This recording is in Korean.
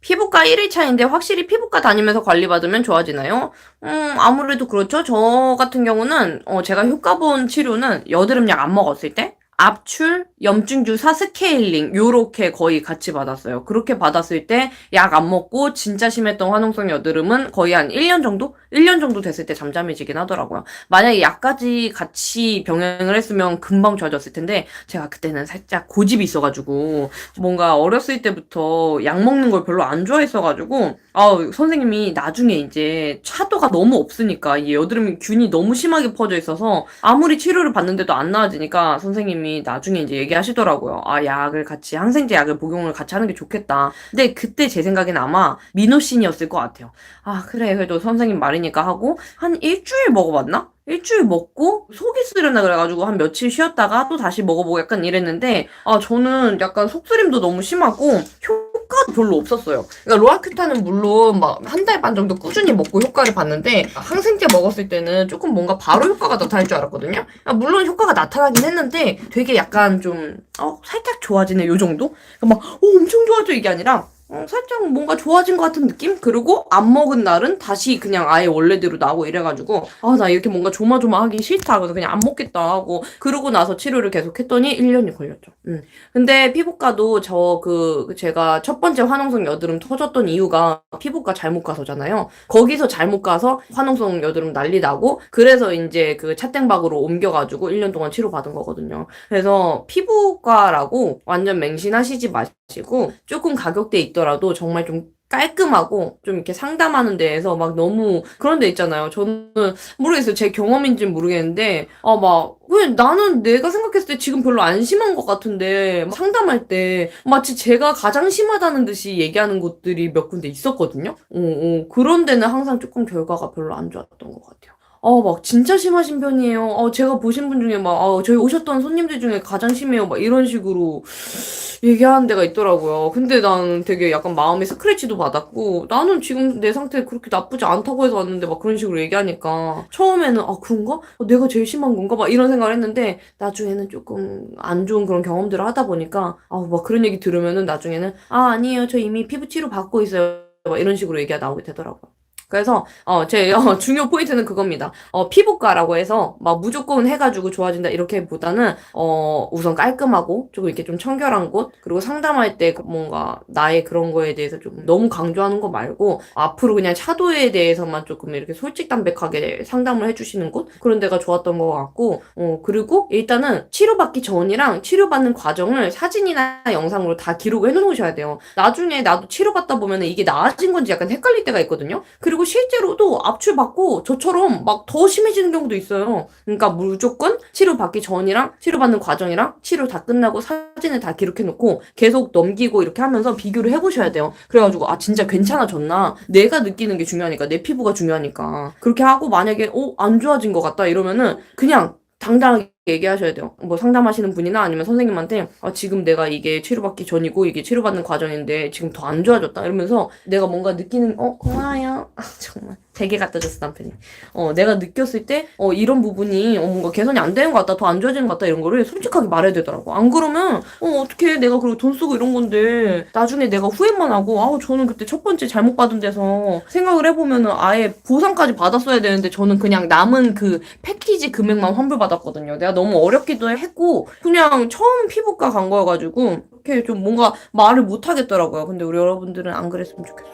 피부과 1일차인데 확실히 피부과 다니면서 관리받으면 좋아지나요? 아무래도 그렇죠. 저 같은 경우는 제가 효과 본 치료는 여드름 약 안 먹었을 때 압출, 염증 주사, 스케일링 요렇게 거의 같이 받았어요. 그렇게 받았을 때 약 안 먹고 진짜 심했던 화농성 여드름은 거의 한 1년 정도? 1년 정도 됐을 때 잠잠해지긴 하더라고요. 만약에 약까지 같이 병행을 했으면 금방 좋아졌을 텐데 제가 그때는 살짝 고집이 있어가지고 뭔가 어렸을 때부터 약 먹는 걸 별로 안 좋아했어가지고 선생님이 나중에 이제 차도가 너무 없으니까 이 여드름 균이 너무 심하게 퍼져 있어서 아무리 치료를 받는데도 안 나아지니까 선생님이 나중에 이제 얘기하시더라고요. 약을 같이 항생제 약을 복용을 같이 하는 게 좋겠다. 근데 그때 제 생각에는 아마 미노신이었을 것 같아요. 그래 그래도 선생님 말이니까 하고 한 일주일 먹어봤나? 일주일 먹고 속이 쓰렸나 그래가지고 한 며칠 쉬었다가 또 다시 먹어보고 약간 이랬는데 저는 약간 속쓰림도 너무 심하고 효과도 별로 없었어요. 그러니까 로아큐타는 물론 막 한 달 반 정도 꾸준히 먹고 효과를 봤는데 항생제 먹었을 때는 조금 뭔가 바로 효과가 나타날 줄 알았거든요. 물론 효과가 나타나긴 했는데 되게 약간 좀 살짝 좋아지네 요 정도? 그러니까 막 엄청 좋아져 이게 아니라 살짝 뭔가 좋아진 것 같은 느낌? 그리고 안 먹은 날은 다시 그냥 아예 원래대로 나오고 이래가지고 나 이렇게 뭔가 조마조마하기 싫다. 그래서 그냥 안 먹겠다 하고 그러고 나서 치료를 계속 했더니 1년이 걸렸죠. 근데 피부과도 제가 첫 번째 화농성 여드름 터졌던 이유가 피부과 잘못 가서잖아요. 거기서 잘못 가서 화농성 여드름 난리 나고 그래서 이제 그 차땡박으로 옮겨가지고 1년 동안 치료받은 거거든요. 그래서 피부과라고 완전 맹신하시지 마시고 조금 가격대 있더라도 정말 좀 깔끔하고 좀 이렇게 상담하는 데에서 막 너무 그런 데 있잖아요. 저는 모르겠어요. 제 경험인지는 모르겠는데 왜 나는 내가 생각했을 때 지금 별로 안 심한 것 같은데 막 상담할 때 마치 제가 가장 심하다는 듯이 얘기하는 곳들이 몇 군데 있었거든요. 그런 데는 항상 조금 결과가 별로 안 좋았던 것 같아요. 막 진짜 심하신 편이에요. 제가 보신 분 중에 저희 오셨던 손님들 중에 가장 심해요. 막 이런 식으로 얘기하는 데가 있더라고요. 근데 나는 되게 약간 마음에 스크래치도 받았고, 나는 지금 내 상태 그렇게 나쁘지 않다고 해서 왔는데 막 그런 식으로 얘기하니까, 처음에는 그런가? 내가 제일 심한 건가? 막 이런 생각을 했는데, 나중에는 조금 안 좋은 그런 경험들을 하다 보니까, 막 그런 얘기 들으면은 나중에는, 아니에요. 저 이미 피부 치료 받고 있어요. 막 이런 식으로 얘기가 나오게 되더라고요. 그래서 제 중요 포인트는 그겁니다. 피부과라고 해서 막 무조건 해가지고 좋아진다 이렇게보다는 우선 깔끔하고 조금 이렇게 좀 청결한 곳 그리고 상담할 때 뭔가 나의 그런 거에 대해서 좀 너무 강조하는 거 말고 앞으로 그냥 차도에 대해서만 조금 이렇게 솔직담백하게 상담을 해주시는 곳 그런 데가 좋았던 것 같고 그리고 일단은 치료받기 전이랑 치료받는 과정을 사진이나 영상으로 다 기록을 해놓으셔야 돼요. 나중에 나도 치료받다 보면은 이게 나아진 건지 약간 헷갈릴 때가 있거든요. 그리고 실제로도 압출받고 저처럼 막 더 심해지는 경우도 있어요. 그러니까 무조건 치료받기 전이랑 치료받는 과정이랑 치료 다 끝나고 사진을 다 기록해놓고 계속 넘기고 이렇게 하면서 비교를 해보셔야 돼요. 그래가지고 진짜 괜찮아졌나? 내가 느끼는 게 중요하니까 내 피부가 중요하니까 그렇게 하고 만약에 안 좋아진 것 같다 이러면은 그냥 당당하게 얘기하셔야 돼요. 뭐 상담하시는 분이나 아니면 선생님한테 지금 내가 이게 치료받기 전이고 이게 치료받는 과정인데 지금 더 안 좋아졌다 이러면서 내가 뭔가 느끼는 고마워요. 정말 되게 갖다 줬어 남편이. 내가 느꼈을 때 이런 부분이 뭔가 개선이 안 되는 것 같다 더 안 좋아지는 것 같다 이런 거를 솔직하게 말해야 되더라고. 안 그러면 어떻게 내가 그리고 돈 쓰고 이런 건데 나중에 내가 후회만 하고 저는 그때 첫 번째 잘못 받은 데서 생각을 해보면은 아예 보상까지 받았어야 되는데 저는 그냥 남은 그 패키지 금액만 환불받았거든요. 내가 너무 어렵기도 했고 그냥 처음 피부과 간 거여가지고 이렇게 좀 뭔가 말을 못 하겠더라고요. 근데 우리 여러분들은 안 그랬으면 좋겠어.